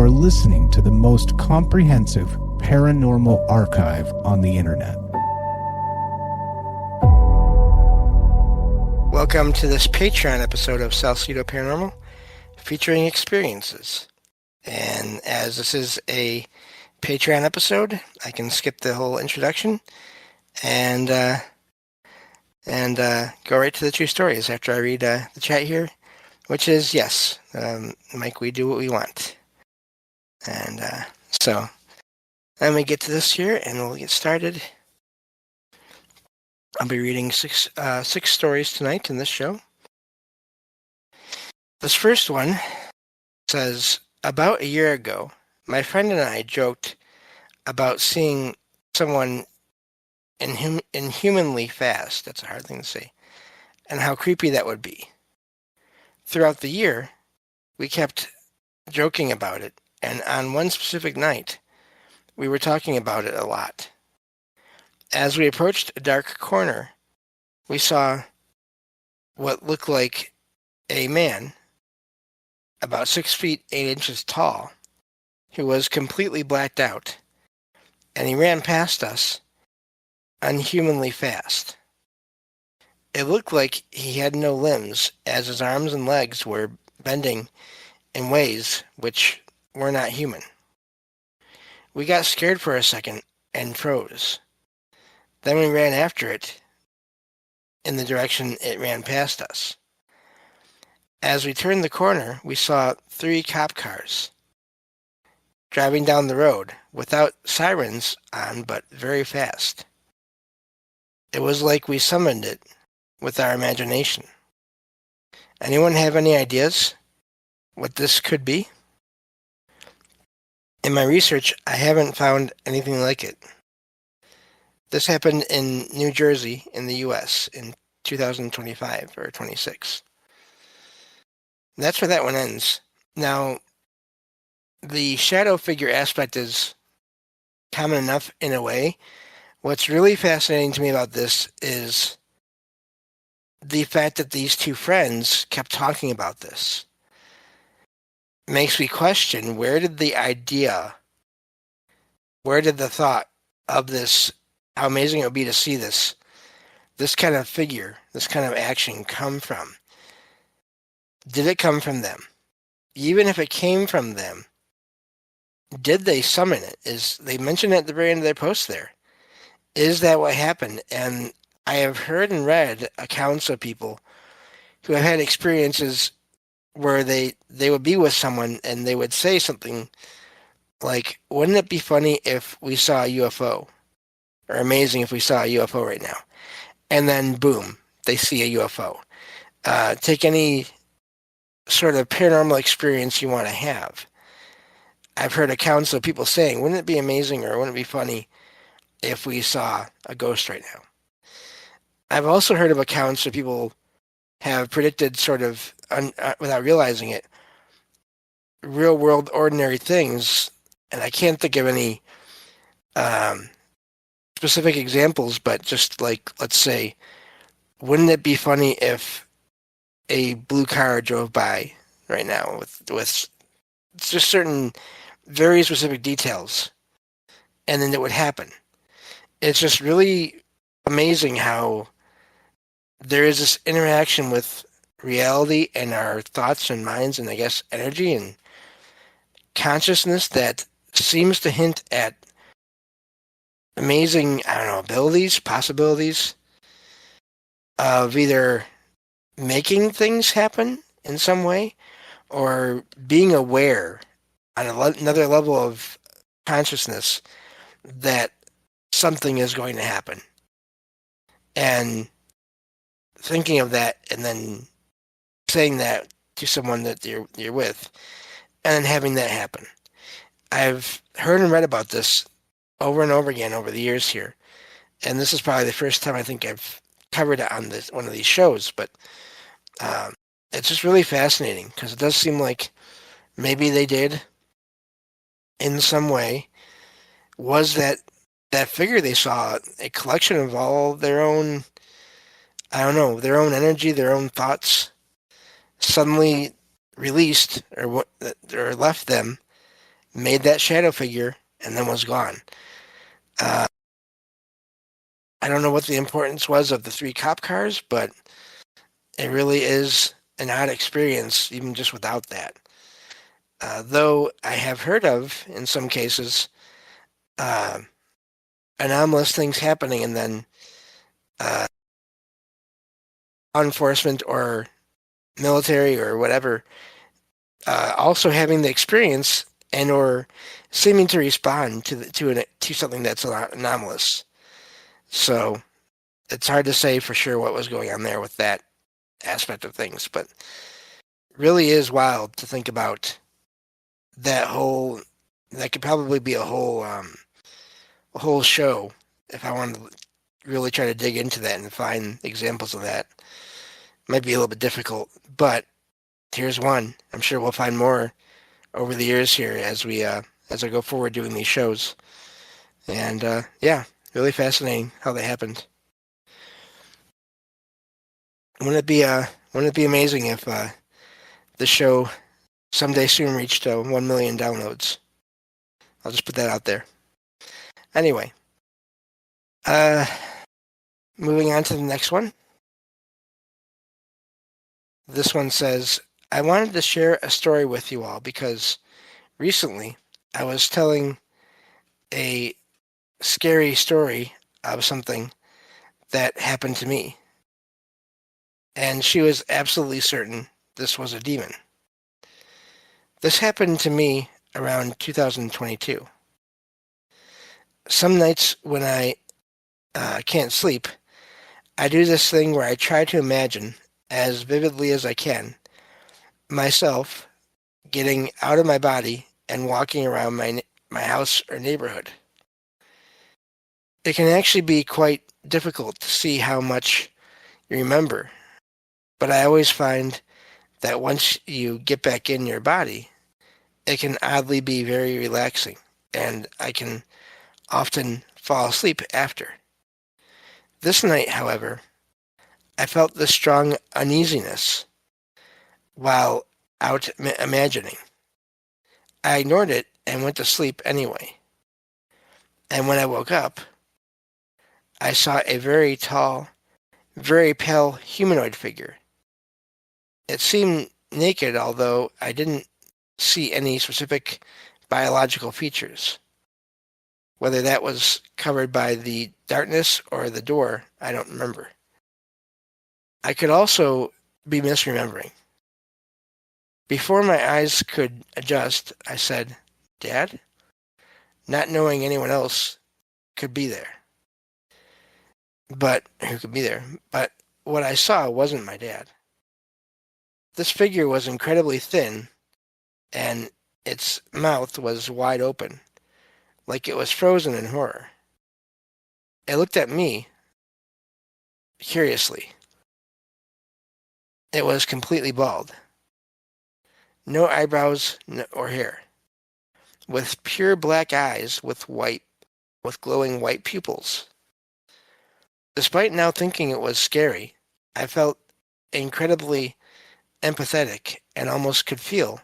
are listening to the most comprehensive paranormal archive on the internet. Welcome to this Patreon episode of Salsido Paranormal, featuring experiences. And as this is a Patreon episode, I can skip the whole introduction and go right to the true stories after I read the chat here, which is, yes, Mike, we do what we want. And so let me get to this here and we'll get started. I'll be reading six stories tonight in this show. This first one says, about a year ago, my friend and I joked about seeing someone inhumanly fast, that's a hard thing to say, and how creepy that would be. Throughout the year, we kept joking about it, and on one specific night, we were talking about it a lot. As we approached a dark corner, we saw what looked like a man, about 6 feet 8 inches tall, who was completely blacked out, and he ran past us unhumanly fast. It looked like he had no limbs, as his arms and legs were bending in ways which were not human. We got scared for a second and froze. Then we ran after it in the direction it ran past us. As we turned the corner, we saw 3 cop cars driving down the road without sirens on, but very fast. It was like we summoned it with our imagination. Anyone have any ideas what this could be? In my research, I haven't found anything like it. This happened in New Jersey in the U.S. in 2025 or 26. That's where that one ends. Now, the shadow figure aspect is common enough in a way. What's really fascinating to me about this is the fact that these 2 friends kept talking about this. It makes me question, where did the thought of this, how amazing it would be to see this kind of figure, this kind of action come from? Did it come from them? Even if it came from them, did they summon it? They mentioned it at the very end of their post there. Is that what happened? And I have heard and read accounts of people who have had experiences where they would be with someone and they would say something like, wouldn't it be funny if we saw a UFO? Or amazing if we saw a UFO right now. And then, boom, they see a UFO. Take any sort of paranormal experience you want to have. I've heard accounts of people saying, wouldn't it be amazing or wouldn't it be funny if we saw a ghost right now? I've also heard of accounts of people have predicted sort of, without realizing it, real world ordinary things, and I can't think of any specific examples, but just like, let's say, wouldn't it be funny if a blue car drove by right now with just certain very specific details, and then it would happen. It's just really amazing how there is this interaction with reality and our thoughts and minds and, I guess, energy and consciousness that seems to hint at amazing, abilities, possibilities of either making things happen in some way or being aware on another level of consciousness that something is going to happen. And thinking of that and then saying that to someone that you're with and then having that happen. I've heard and read about this over and over again over the years here. And this is probably the first time I think I've covered it on one of these shows, but it's just really fascinating because it does seem like maybe they did in some way. Was that figure they saw a collection of all their own, their own energy, their own thoughts suddenly released or left them made that shadow figure, and then was gone. Uh, I don't know what the importance was of the 3 cop cars, but it really is an odd experience, even just without that. Though I have heard of, in some cases, uh, anomalous things happening, and then law enforcement or military or whatever also having the experience and or seeming to respond to something that's anomalous. So it's hard to say for sure what was going on there with that aspect of things, but really is wild to think about that whole. That could probably be a whole show if I wanted to really try to dig into that and find examples of that. Might be a little bit difficult, but here's one. I'm sure we'll find more over the years here as I go forward doing these shows. And yeah, really fascinating how that happened. Wouldn't it be amazing if the show someday soon reached 1 million downloads? I'll just put that out there. Anyway, uh, moving on to the next one. This one says, I wanted to share a story with you all because recently I was telling a scary story of something that happened to me. And she was absolutely certain this was a demon. This happened to me around 2022. Some nights when I can't sleep, I do this thing where I try to imagine, as vividly as I can, myself getting out of my body and walking around my house or neighborhood. It can actually be quite difficult to see how much you remember, but I always find that once you get back in your body, it can oddly be very relaxing, and I can often fall asleep after. This night, however, I felt this strong uneasiness while out imagining. I ignored it and went to sleep anyway. And when I woke up, I saw a very tall, very pale humanoid figure. It seemed naked, although I didn't see any specific biological features. Whether that was covered by the darkness or the door, I don't remember. I could also be misremembering. Before my eyes could adjust, I said, Dad? Not knowing anyone else could be there. But who could be there? But what I saw wasn't my dad. This figure was incredibly thin, and its mouth was wide open, like it was frozen in horror. It looked at me curiously. It was completely bald. No eyebrows or hair. With pure black eyes with glowing white pupils. Despite now thinking it was scary, I felt incredibly empathetic and almost could feel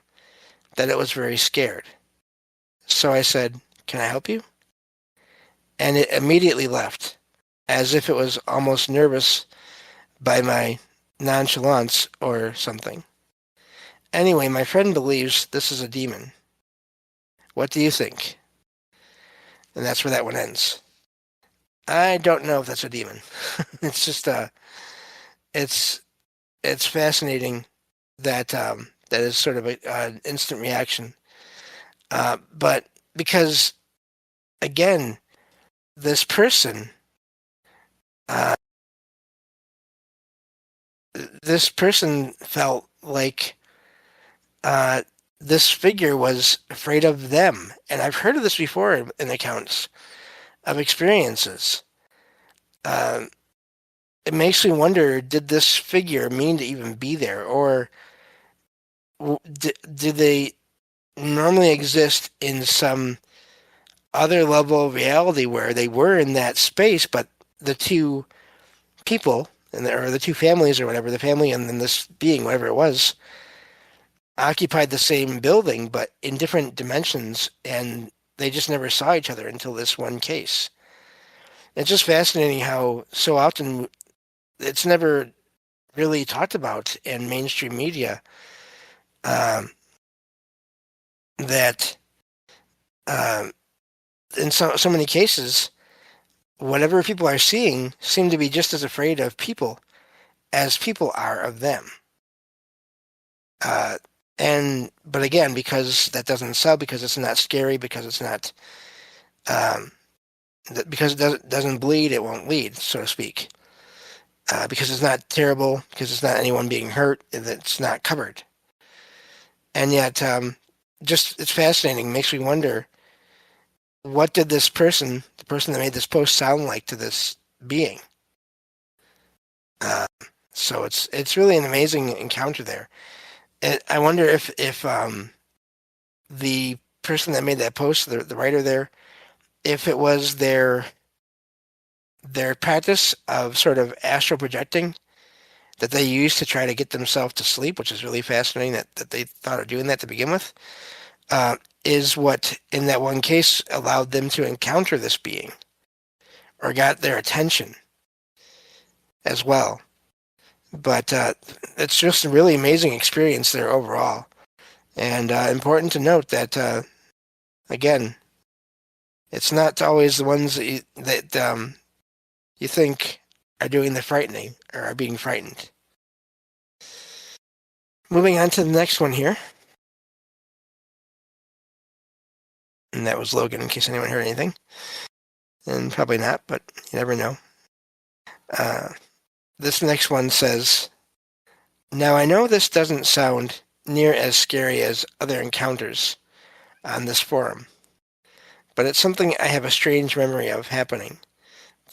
that it was very scared. So I said, Can I help you? And it immediately left, as if it was almost nervous by my nonchalance or something. Anyway, my friend believes this is a demon. What do you think? And that's where that one ends. I don't know if that's a demon. It's just it's fascinating that that is sort of an instant reaction. But because again, this person felt like this figure was afraid of them, and I've heard of this before in accounts of experiences. It makes me wonder, did this figure mean to even be there, or do they normally exist in some other level of reality where they were in that space, but the two people, or the two families or whatever, the family and then this being, whatever it was, occupied the same building, but in different dimensions, and they just never saw each other until this one case. It's just fascinating how so often it's never really talked about in mainstream media, um, that um, in so many cases, whatever people are seeing seem to be just as afraid of people as people are of them. Uh, but again, because that doesn't sell, because it's not scary, because it's not, um, because it doesn't bleed, it won't lead, so to speak. Because it's not terrible, because it's not anyone being hurt, it's not covered. And yet, just it's fascinating. Makes me wonder, what did this person, the person that made this post, sound like to this being? Uh, so it's really an amazing encounter there. I wonder if the person that made that post, the writer there, if it was their practice of sort of astral projecting that they used to try to get themselves to sleep, which is really fascinating that they thought of doing that to begin with, uh, is what in that one case allowed them to encounter this being or got their attention as well. But it's just a really amazing experience there overall. And important to note that, again, it's not always the ones you think are doing the frightening or are being frightened. Moving on to the next one here. And that was Logan, in case anyone heard anything. And probably not, but you never know. This next one says, now I know this doesn't sound near as scary as other encounters on this forum, but it's something I have a strange memory of happening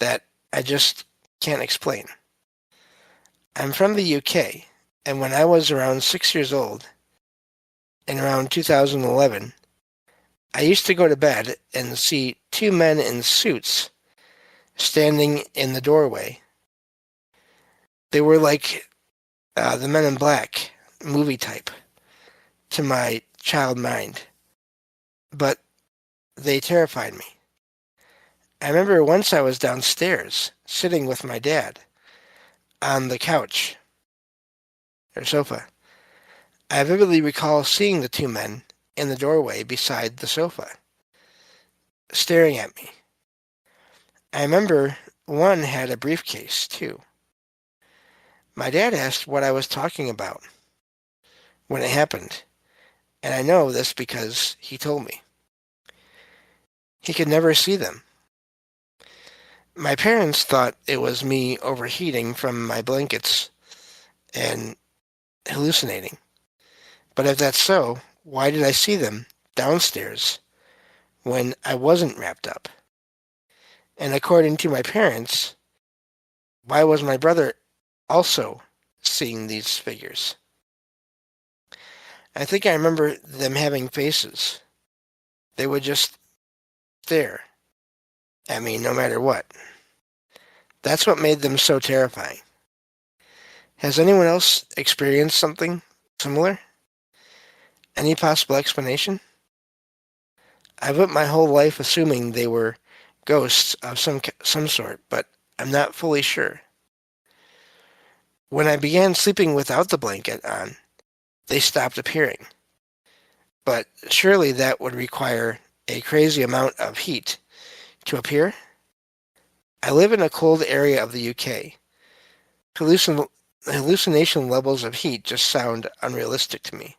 that I just can't explain. I'm from the UK, and when I was around 6 years old, in around 2011, I used to go to bed and see two men in suits standing in the doorway. They were like the Men in Black movie type to my child mind, but they terrified me. I remember once I was downstairs sitting with my dad on the couch or sofa. I vividly recall seeing the two men in the doorway beside the sofa, staring at me. I remember one had a briefcase, too. My dad asked what I was talking about when it happened, and I know this because he told me. He could never see them. My parents thought it was me overheating from my blankets and hallucinating. But if that's so, why did I see them downstairs when I wasn't wrapped up? And according to my parents, why was my brother also seeing these figures? I think I remember them having faces. They would just stare at me no matter what. That's what made them so terrifying. Has anyone else experienced something similar? Any possible explanation? I've lived my whole life assuming they were ghosts of some sort, but I'm not fully sure. When I began sleeping without the blanket on, they stopped appearing. But surely that would require a crazy amount of heat to appear? I live in a cold area of the UK. Hallucination levels of heat just sound unrealistic to me.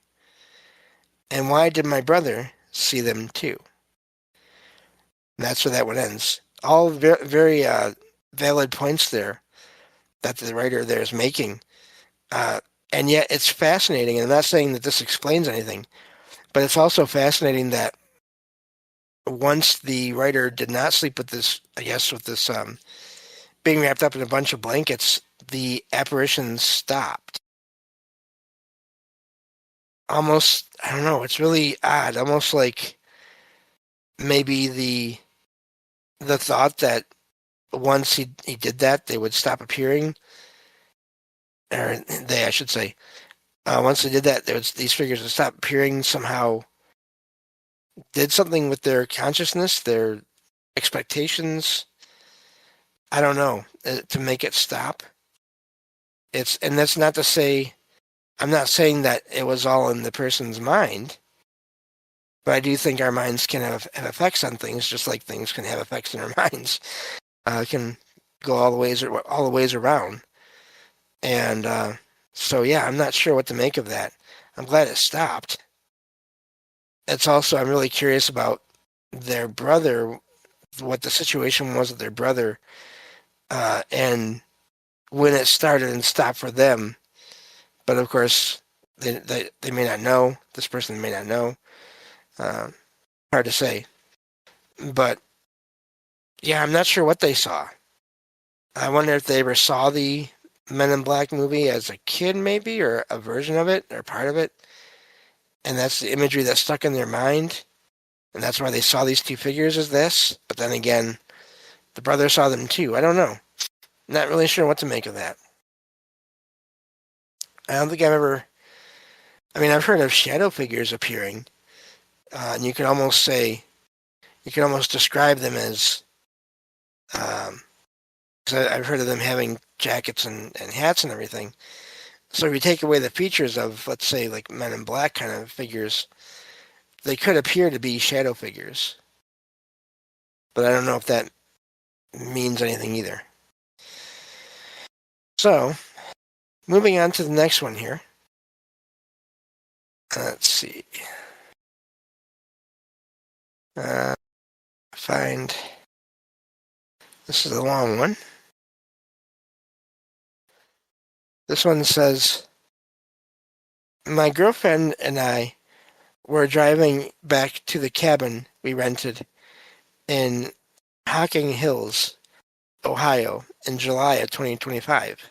And why did my brother see them too? And that's where that one ends. All very, very valid points there that the writer there is making. And yet it's fascinating, and I'm not saying that this explains anything, but it's also fascinating that once the writer did not sleep with this, I guess, with this being wrapped up in a bunch of blankets, the apparitions stopped. Almost, I don't know, it's really odd. Almost like maybe the thought that once he did that, they would stop appearing, or they, I should say, Once they did that, these figures would stop appearing somehow, did something with their consciousness, their expectations. I don't know, to make it stop. And that's not to say, I'm not saying that it was all in the person's mind, but I do think our minds can have effects on things, just like things can have effects in our minds. It can go all the ways around. And so, yeah, I'm not sure what to make of that. I'm glad it stopped. It's also, I'm really curious about their brother, what the situation was with their brother, and when it started and stopped for them. But of course, they may not know. This person may not know. Hard to say. But yeah, I'm not sure what they saw. I wonder if they ever saw the Men in Black movie as a kid, maybe, or a version of it, or part of it. And that's the imagery that stuck in their mind. And that's why they saw these two figures as this. But then again, the brother saw them too. I don't know. Not really sure what to make of that. I don't think I've ever. I mean, I've heard of shadow figures appearing, and you could almost describe them as. Because I've heard of them having jackets and hats and everything. So if you take away the features of, let's say, like Men in Black kind of figures, they could appear to be shadow figures. But I don't know if that means anything either. So, moving on to the next one here. Let's see. Find. This is a long one. This one says, my girlfriend and I were driving back to the cabin we rented in Hocking Hills, Ohio, in July of 2025.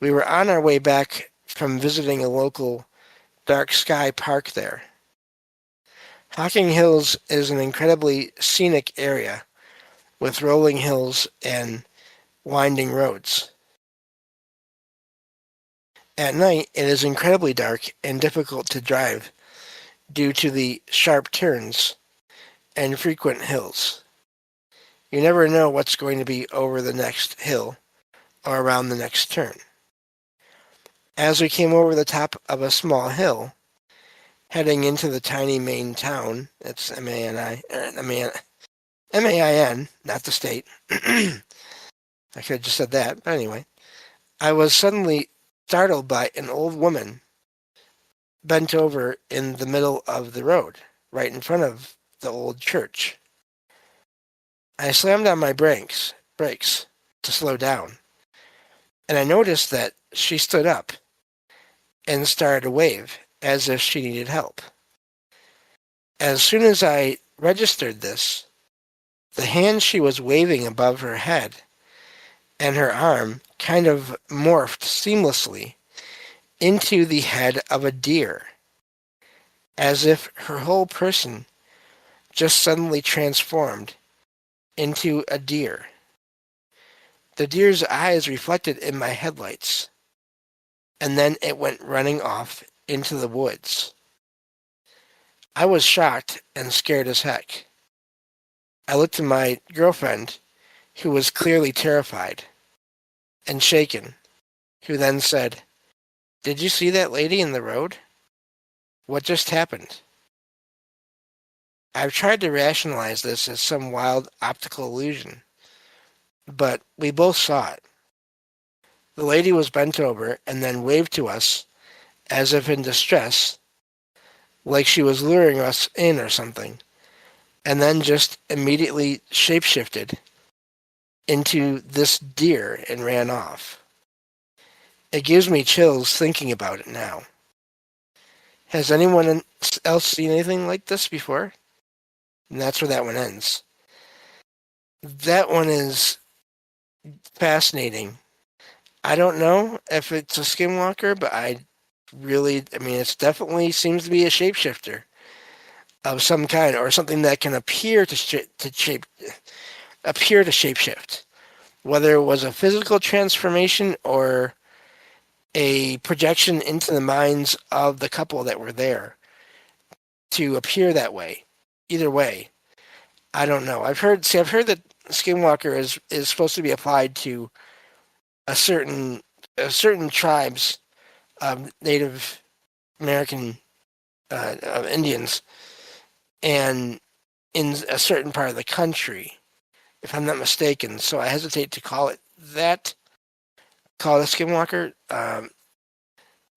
We were on our way back from visiting a local dark sky park there. Hocking Hills is an incredibly scenic area with rolling hills and winding roads. At night, it is incredibly dark and difficult to drive due to the sharp turns and frequent hills. You never know what's going to be over the next hill or around the next turn. As we came over the top of a small hill, heading into the tiny Maine town, it's M-A-I-N, not the state. I could have just said that, but anyway. I was suddenly startled by an old woman bent over in the middle of the road, right in front of the old church. I slammed on my brakes to slow down, and I noticed that she stood up and started to wave as if she needed help. As soon as I registered this, the hand she was waving above her head and her arm kind of morphed seamlessly into the head of a deer, as if her whole person just suddenly transformed into a deer. The deer's eyes reflected in my headlights, and then it went running off into the woods. I was shocked and scared as heck. I looked at my girlfriend, who was clearly terrified and shaken, who then said, "Did you see that lady in the road? What just happened?" I've tried to rationalize this as some wild optical illusion, but we both saw it. The lady was bent over and then waved to us as if in distress, like she was luring us in or something, and then just immediately shapeshifted into this deer and ran off. It gives me chills thinking about it now. Has anyone else seen anything like this before? And that's where that one ends. That one is fascinating. I don't know if it's a skinwalker, but it definitely seems to be a shapeshifter of some kind, or something that can appear to shapeshift. Whether it was a physical transformation or a projection into the minds of the couple that were there to appear that way. Either way, I don't know. I've heard that Skinwalker is supposed to be applied to a certain tribes of Native American of Indians, and in a certain part of the country, if I'm not mistaken. So I hesitate to call it that. Call it a Skinwalker,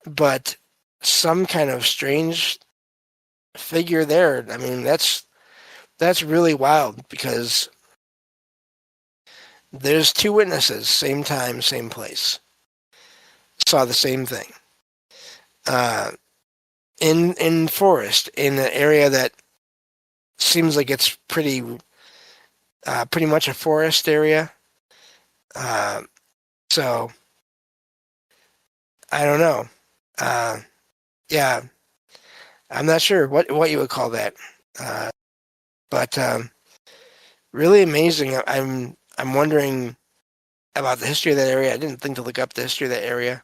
but some kind of strange figure there. I mean, that's really wild because there's two witnesses, same time, same place, saw the same thing. In forest, in an area that seems like it's pretty much a forest area. So I don't know. Yeah, I'm not sure what you would call that. But really amazing. I'm wondering about the history of that area. I didn't think to look up the history of that area.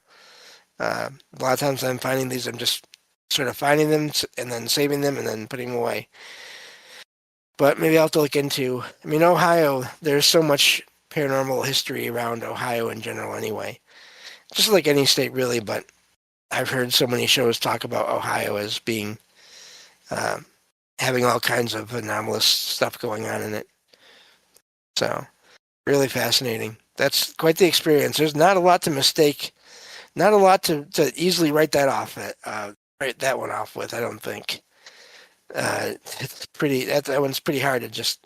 A lot of times I'm finding these, I'm just sort of finding them and then saving them and then putting them away. But maybe I'll have to look into, I mean, Ohio, there's so much paranormal history around Ohio in general anyway. Just like any state really, but I've heard so many shows talk about Ohio as being, having all kinds of anomalous stuff going on in it. So, really fascinating. That's quite the experience. There's not a lot to mistake, not a lot to easily write that off, write that one off with, I don't think. It's pretty, that one's pretty hard to just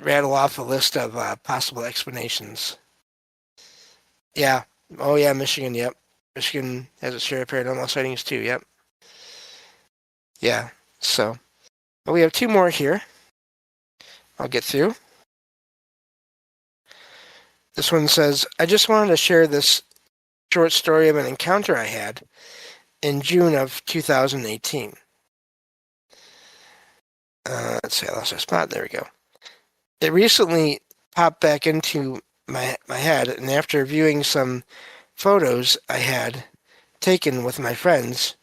rattle off a list of possible explanations. Yeah. Oh, yeah, Michigan, yep. Michigan has a share of paranormal sightings too, yep. Yeah, so. But we have two more here. I'll get through. This one says, I just wanted to share this short story of an encounter I had in June of 2018. Let's see, I lost my spot. There we go. It recently popped back into my head, and after viewing some photos I had taken with my friends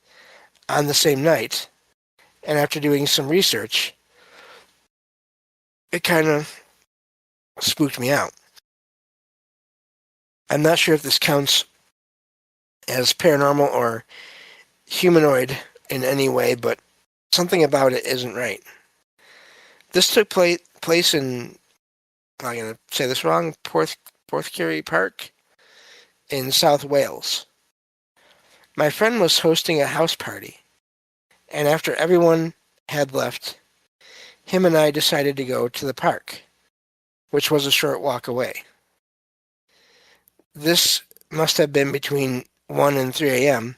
on the same night, and after doing some research, it kind of spooked me out. I'm not sure if this counts as paranormal or humanoid in any way, but something about it isn't right. This took place in, I'm going to say this wrong, Porthcurry Park in South Wales. My friend was hosting a house party, and after everyone had left, him and I decided to go to the park, which was a short walk away. This must have been between 1 and 3 a.m.,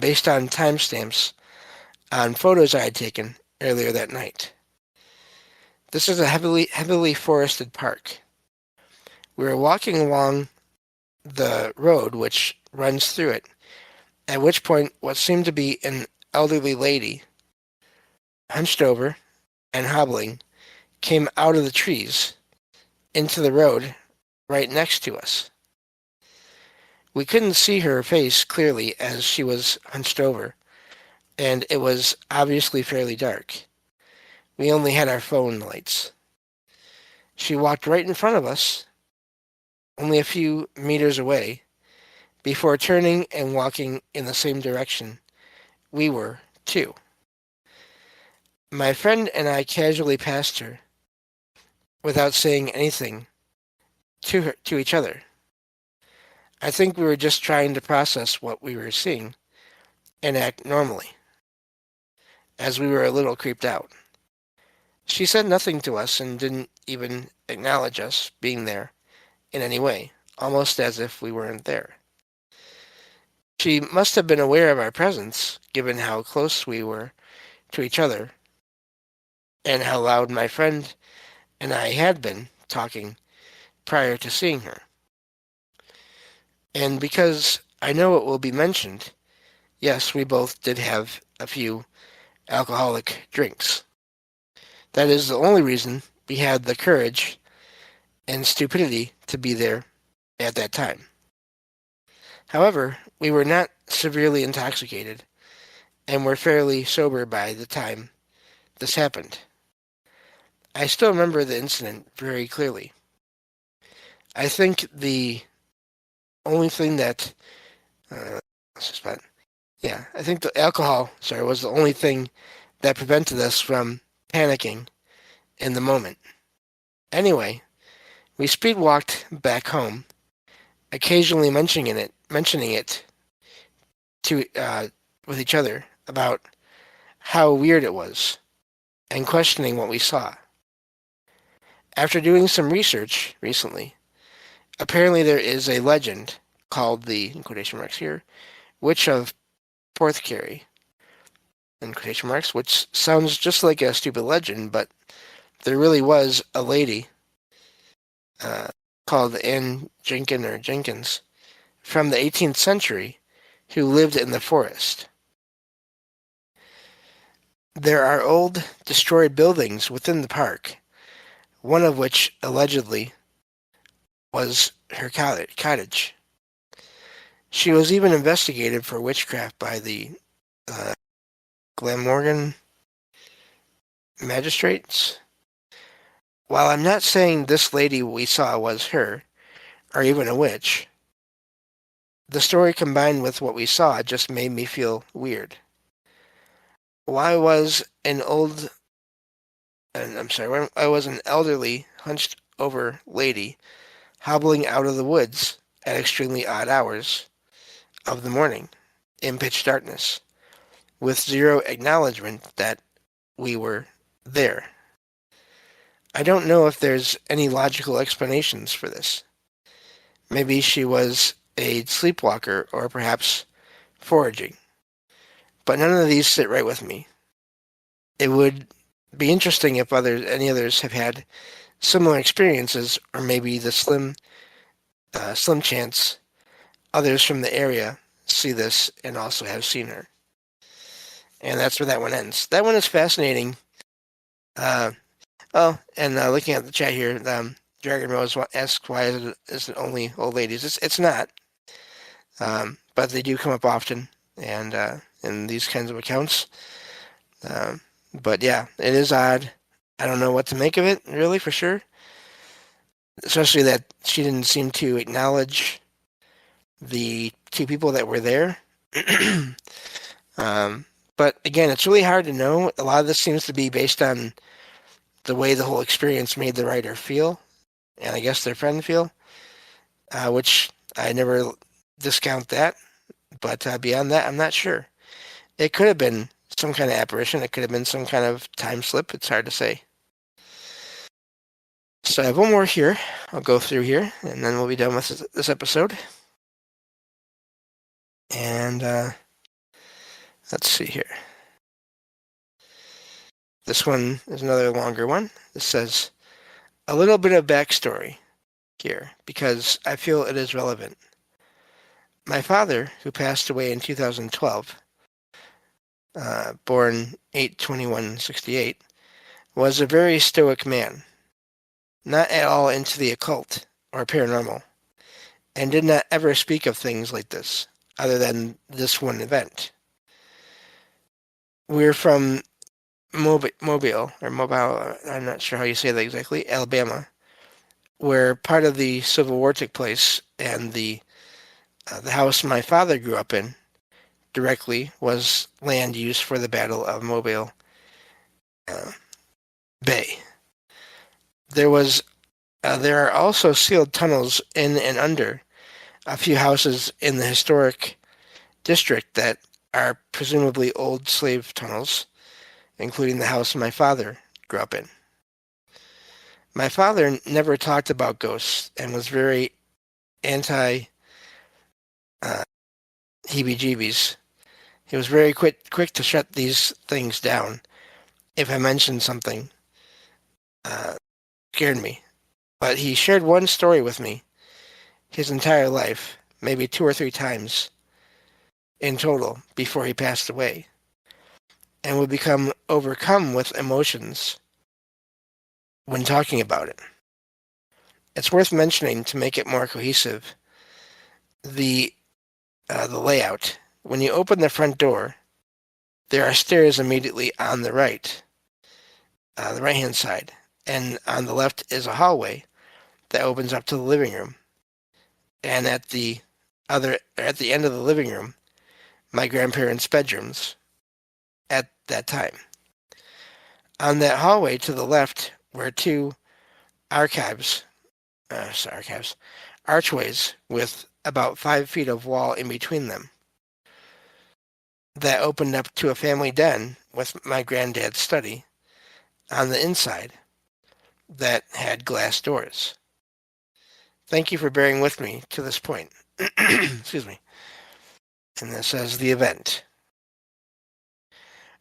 based on timestamps on photos I had taken earlier that night. This is a heavily forested park. We were walking along the road which runs through it, at which point what seemed to be an elderly lady, hunched over and hobbling, came out of the trees into the road right next to us. We couldn't see her face clearly as she was hunched over, and it was obviously fairly dark. We only had our phone lights. She walked right in front of us, only a few meters away, before turning and walking in the same direction we were, too. My friend and I casually passed her, without saying anything to each other. I think we were just trying to process what we were seeing and act normally, as we were a little creeped out. She said nothing to us and didn't even acknowledge us being there in any way, almost as if we weren't there. She must have been aware of our presence, given how close we were to each other and how loud my friend and I had been talking prior to seeing her. And because I know it will be mentioned, yes, we both did have a few alcoholic drinks. That is the only reason we had the courage and stupidity to be there at that time. However, we were not severely intoxicated and were fairly sober by the time this happened. I still remember the incident very clearly. I think the only thing that, uh, I think the alcohol, was the only thing that prevented us from panicking in the moment. Anyway, we speed walked back home, occasionally mentioning it to with each other about how weird it was, and questioning what we saw. After doing some research recently, apparently there is a legend called the, in quotation marks here, Witch of Porthcurry, in quotation marks, which sounds just like a stupid legend, but there really was a lady uh, called Anne Jenkins from the 18th century who lived in the forest. There are old, destroyed buildings within the park, one of which allegedly was her cottage. She was even investigated for witchcraft by the Glamorgan magistrates. While I'm not saying this lady we saw was her, or even a witch, the story combined with what we saw just made me feel weird. Why was an elderly, hunched over lady hobbling out of the woods at extremely odd hours of the morning in pitch darkness, with zero acknowledgement that we were there? I don't know if there's any logical explanations for this. Maybe she was a sleepwalker or perhaps foraging. But none of these sit right with me. It would be interesting if any others have had similar experiences, or maybe the slim chance others from the area see this and also have seen her. And that's where that one ends. That one is fascinating. Looking at the chat here, Dragon Rose asks why is it only old ladies? It's not, but they do come up often, and in these kinds of accounts. But yeah, it is odd. I don't know what to make of it, really, for sure. Especially that she didn't seem to acknowledge the two people that were there. But again, it's really hard to know. A lot of this seems to be based on the way the whole experience made the writer feel, and I guess their friend feel, which I never discount that. But beyond that, I'm not sure. It could have been some kind of apparition. It could have been some kind of time slip. It's hard to say. So I have one more here. I'll go through here, and then we'll be done with this episode. And let's see here. This one is another longer one. This says, a little bit of backstory here, because I feel it is relevant. My father, who passed away in 2012, born 8/21/68, was a very stoic man, not at all into the occult or paranormal, and did not ever speak of things like this, other than this one event. We're from Mobile, I'm not sure how you say that exactly, Alabama, where part of the Civil War took place, and the house my father grew up in directly was land used for the Battle of Mobile Bay. There are also sealed tunnels in and under a few houses in the historic district that are presumably old slave tunnels, including the house my father grew up in. My father never talked about ghosts and was very anti heebie-jeebies. He was very quick to shut these things down if I mentioned something scared me. But he shared one story with me his entire life, maybe 2 or 3 times in total before he passed away, and would become overcome with emotions when talking about it. It's worth mentioning to make it more cohesive. The the layout. When you open the front door, there are stairs immediately on the right-hand side, and on the left is a hallway that opens up to the living room. And at the end of the living room, my grandparents' bedrooms at that time. On that hallway to the left were two archways with about 5 feet of wall in between them that opened up to a family den with my granddad's study on the inside that had glass doors. Thank you for bearing with me to this point. Excuse me. And this says the event.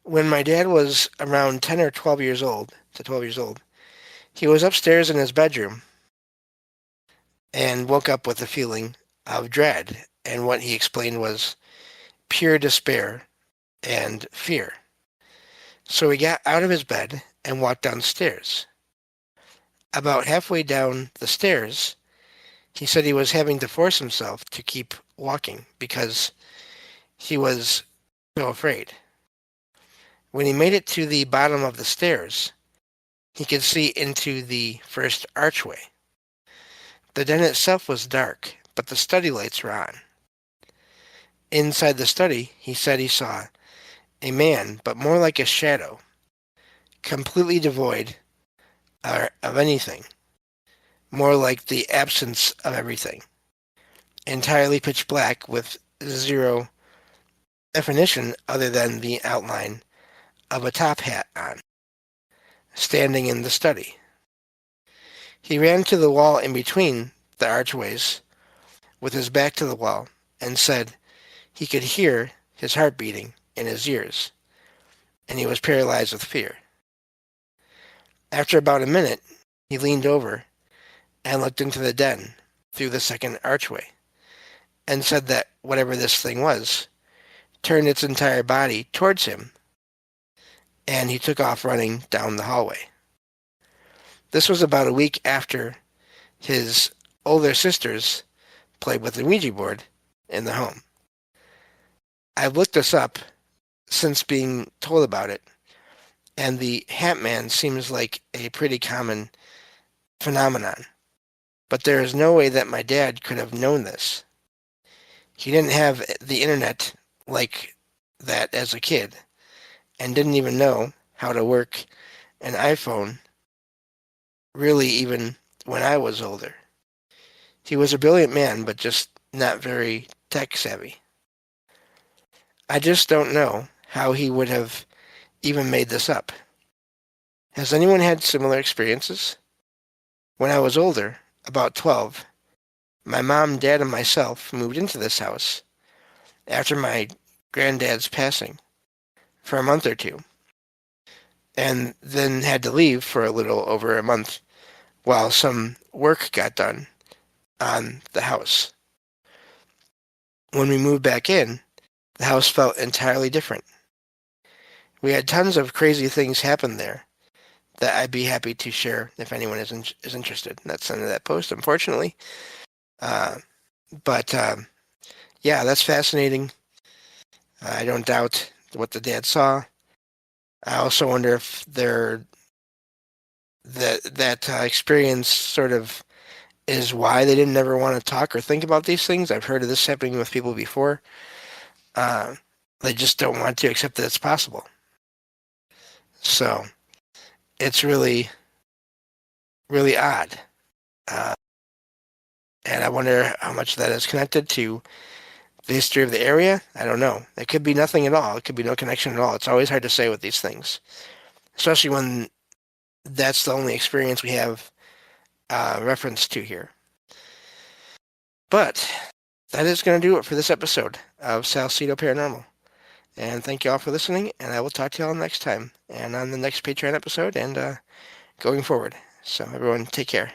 When my dad was around 10 or 12 years old, he was upstairs in his bedroom and woke up with a feeling of dread, and what he explained was pure despair and fear. So he got out of his bed and walked downstairs. About halfway down the stairs, he said he was having to force himself to keep walking because he was so afraid. When he made it to the bottom of the stairs, he could see into the first archway. The den itself was dark, but the study lights were on. Inside the study, he said he saw a man, but more like a shadow, completely devoid of anything, more like the absence of everything, entirely pitch black with zero definition other than the outline of a top hat on, standing in the study. He ran to the wall in between the archways with his back to the wall and said he could hear his heart beating in his ears, and he was paralyzed with fear. After about a minute, he leaned over and looked into the den through the second archway and said that whatever this thing was turned its entire body towards him, and he took off running down the hallway. This was about a week after his older sisters played with the Ouija board in the home. I've looked this up since being told about it, and the Hat Man seems like a pretty common phenomenon. But there is no way that my dad could have known this. He didn't have the internet like that as a kid, and didn't even know how to work an iPhone, really, even when I was older. He was a brilliant man, but just not very tech savvy. I just don't know how he would have even made this up. Has anyone had similar experiences? When I was older, about 12, my mom, dad, and myself moved into this house after my granddad's passing for a month or two, and then had to leave for a little over a month while some work got done on the house. When we moved back in, the house felt entirely different. We had tons of crazy things happen there that I'd be happy to share if anyone is interested. That's the end of that post, unfortunately. But yeah, that's fascinating. I don't doubt what the dad saw. I also wonder if that experience sort of is why they didn't ever want to talk or think about these things. I've heard of this happening with people before. They just don't want to accept that it's possible. So it's really, really odd. And I wonder how much that is connected to the history of the area. I don't know. It could be nothing at all. It could be no connection at all. It's always hard to say with these things, especially when that's the only experience we have reference to here. But that is going to do it for this episode of Salsido Paranormal. And thank you all for listening, and I will talk to you all next time and on the next Patreon episode and going forward. So everyone, take care.